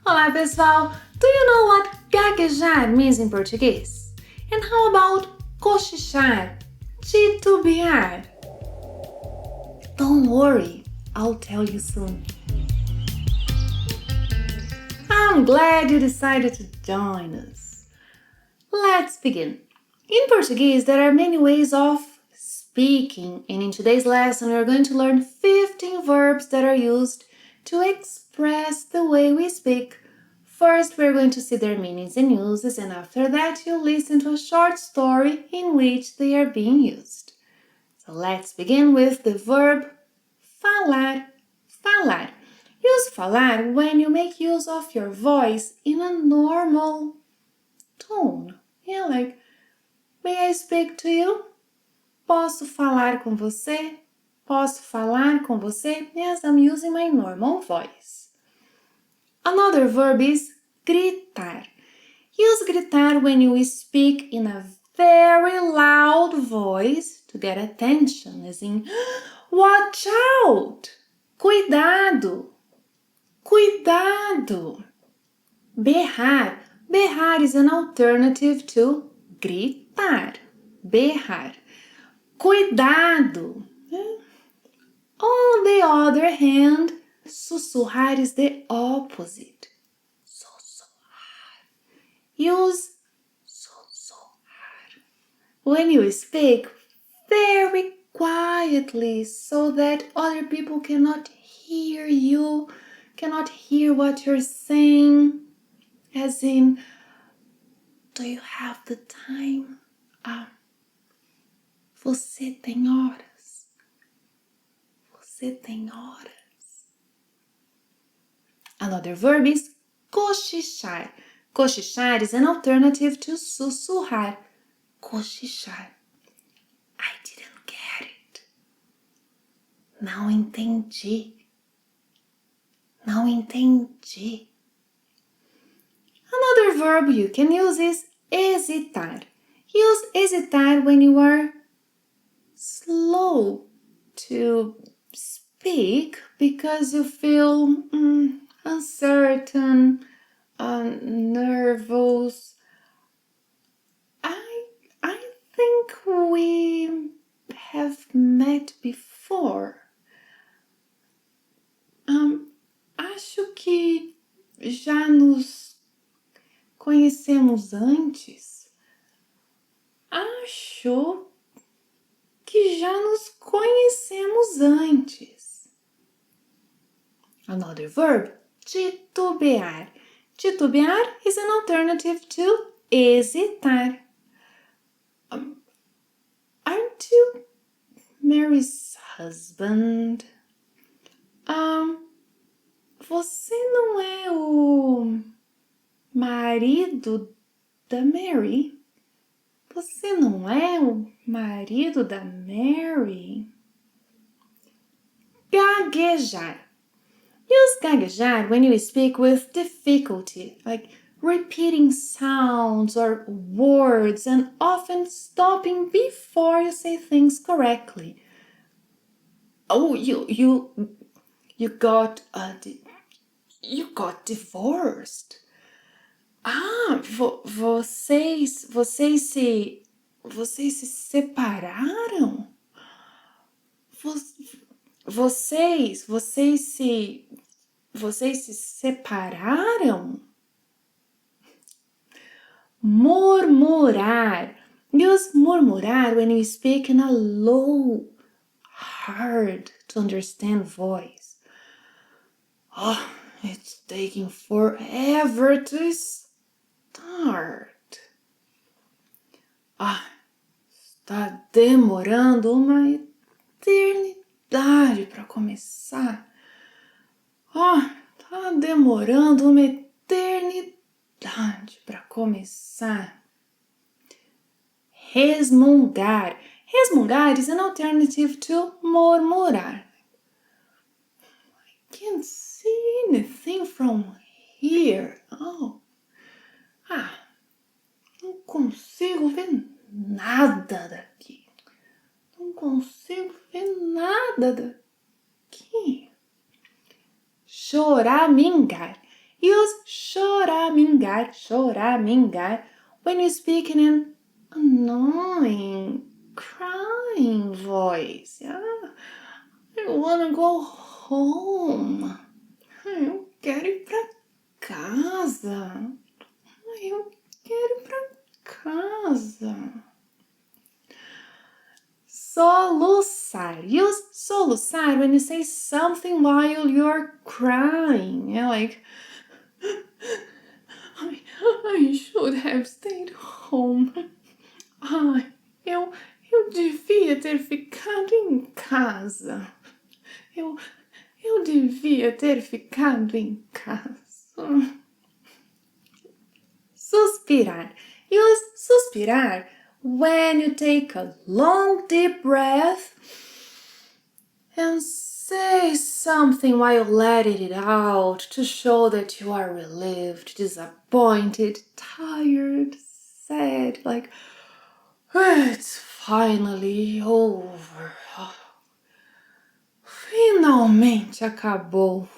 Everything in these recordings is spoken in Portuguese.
Olá, pessoal! Do you know what gaguejar means in Portuguese? And how about cochichar, titubear? Don't worry, I'll tell you soon. I'm glad you decided to join us. Let's begin. In Portuguese, there are many ways of speaking, and in today's lesson, we are going to learn 15 verbs that are used to express the way we speak. First, we're going to see their meanings and uses, and after that, you'll listen to a short story in which they are being used. So let's begin with the verb falar. Falar. Use falar when you make use of your voice in a normal tone. Yeah, like, may I speak to you? Posso falar com você? Posso falar com você? Yes, I'm using my normal voice. Another verb is gritar. Use gritar when you speak in a very loud voice to get attention, as in, watch out! Cuidado! Cuidado! Berrar. Berrar is an alternative to gritar. Berrar. Cuidado! On the other hand, sussurrar is the opposite. Sussurrar. Use sussurrar when you speak very quietly so that other people cannot hear you, cannot hear what you're saying. As in, do you have the time? Você tem horas? Você tem horas? Another verb is cochichar. Cochichar is an alternative to sussurrar. Cochichar. I didn't get it. Não entendi. Não entendi. Another verb you can use is hesitar. Use hesitar when you are slow to speak because you feel uncertain, nervous. I think we have met before. Acho que já nos conhecemos antes. Acho que já nos conhecemos antes. Another verb, titubear. Titubear is an alternative to hesitar. Aren't you Mary's husband? Você não é o marido da Mary? Você não é o marido da Mary? Gaguejar. Use gaguejar when you speak with difficulty, like repeating sounds or words and often stopping before you say things correctly. Oh, you got divorced. Vocês se separaram? Vocês se separaram? Murmurar. Use murmurar when you speak in a low, hard to understand voice. Oh, it's taking forever to start. Está demorando uma eternidade para começar. Está demorando uma eternidade para começar. Resmungar. Resmungar is an alternative to murmurar. I can't see anything from here. Não consigo ver nada daqui. Não consigo ver nada daqui. Choramingar. Use choramingar, choramingar, when you're speaking in annoying, crying voice. Yeah? I wanna go home. Eu quero ir pra casa. Eu quero ir pra casa. Soluçar. Use soluçar when you say something while you're crying. Yeah, like, I should have stayed home. Ai, eu devia ter ficado em casa. Eu devia ter ficado em casa. Suspirar. Use suspirar when you take a long deep breath and say something while letting it out to show that you are relieved, disappointed, tired, sad, like, it's finally over. Finalmente acabou.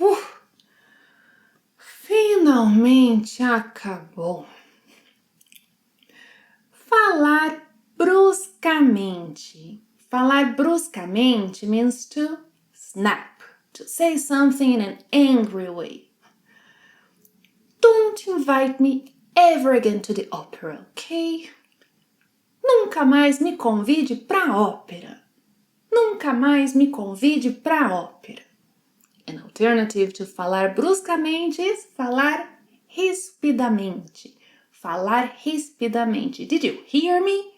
Finalmente acabou. Falar bruscamente. Falar bruscamente means to snap, to say something in an angry way. Don't invite me ever again to the opera, okay? Nunca mais me convide pra ópera. Nunca mais me convide pra ópera. An alternative to falar bruscamente is falar rispidamente. Falar rispidamente. Did you hear me?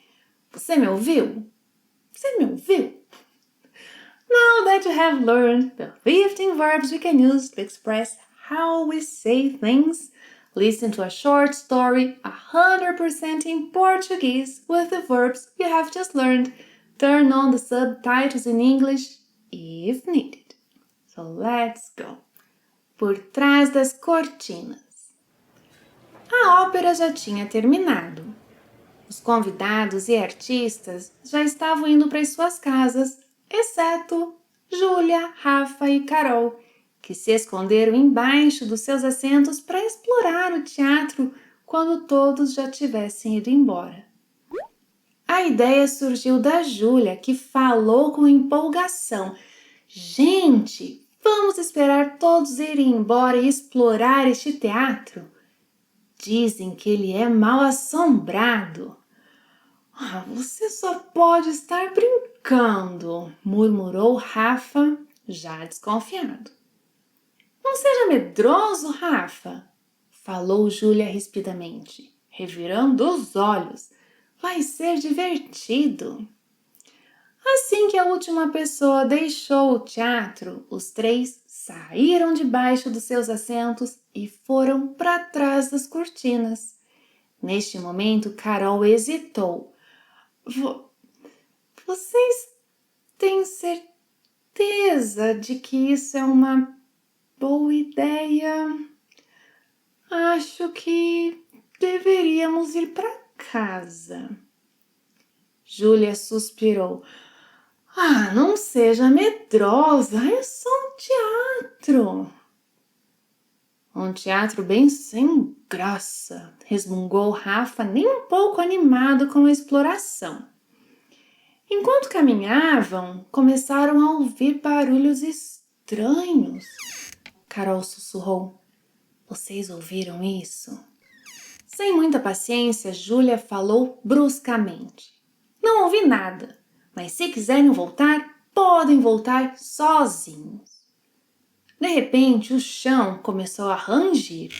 Você me ouviu? Você me ouviu? Now that you have learned the 15 verbs we can use to express how we say things, listen to a short story 100% in Portuguese with the verbs you have just learned. Turn on the subtitles in English if needed. So let's go. Por trás das cortinas. A ópera já tinha terminado. Os convidados e artistas já estavam indo para as suas casas, exceto Júlia, Rafa e Carol, que se esconderam embaixo dos seus assentos para explorar o teatro quando todos já tivessem ido embora. A ideia surgiu da Júlia, que falou com empolgação: gente, vamos esperar todos irem embora e explorar este teatro? Dizem que ele é mal assombrado. Você só pode estar brincando, murmurou Rafa, já desconfiado. Não seja medroso, Rafa, falou Júlia rispidamente, revirando os olhos. Vai ser divertido. Assim que a última pessoa deixou o teatro, os três saíram debaixo dos seus assentos e foram para trás das cortinas. Neste momento, Carol hesitou. Vocês têm certeza de que isso é uma boa ideia? Acho que deveríamos ir para casa. Júlia suspirou. Não seja medrosa, é só um teatro. Um teatro bem sem graça, resmungou Rafa, nem um pouco animado com a exploração. Enquanto caminhavam, começaram a ouvir barulhos estranhos. Carol sussurrou. Vocês ouviram isso? Sem muita paciência, Júlia falou bruscamente. Não ouvi nada, mas se quiserem voltar, podem voltar sozinhos. De repente, o chão começou a rangir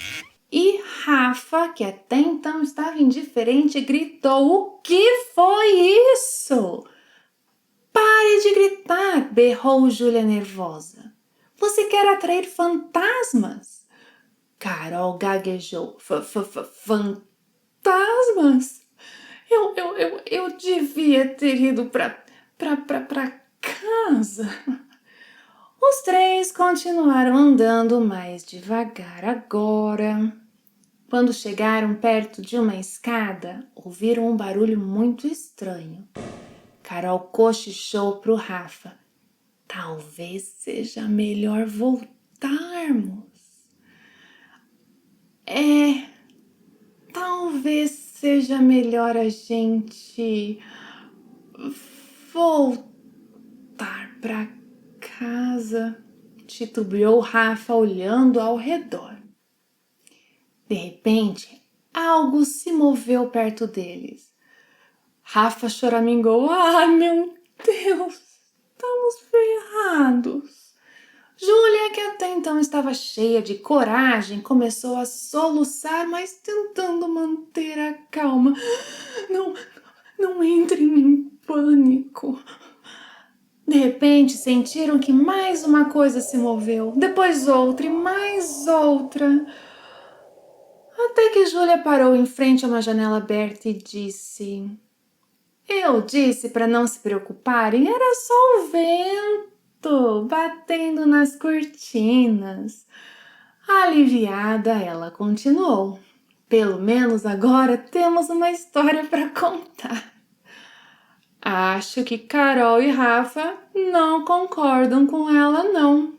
e Rafa, que até então estava indiferente, gritou: O que foi isso? Pare de gritar, berrou Júlia nervosa. Você quer atrair fantasmas? Carol gaguejou. Fantasmas? Eu devia ter ido pra casa. Os três continuaram andando mais devagar agora. Quando chegaram perto de uma escada, ouviram um barulho muito estranho. Carol cochichou pro Rafa. Talvez seja melhor voltarmos. Talvez seja melhor a gente voltar pra casa, titubeou Rafa olhando ao redor. De repente, algo se moveu perto deles. Rafa choramingou. Ah, meu Deus, estamos ferrados. Júlia, que até então estava cheia de coragem, começou a soluçar, mas tentando manter a calma. Não entrem em pânico. De repente, sentiram que mais uma coisa se moveu, depois outra e mais outra. Até que Júlia parou em frente a uma janela aberta e disse: Eu disse para não se preocuparem, era só o vento batendo nas cortinas. Aliviada, ela continuou: Pelo menos agora temos uma história para contar. Acho que Carol e Rafa não concordam com ela, não.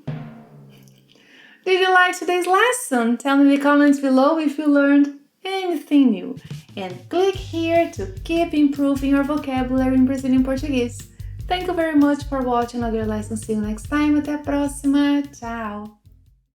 Did you like today's lesson? Tell me in the comments below if you learned anything new. And click here to keep improving your vocabulary in Brazilian Portuguese. Thank you very much for watching another lesson. See you next time. Até a próxima. Tchau!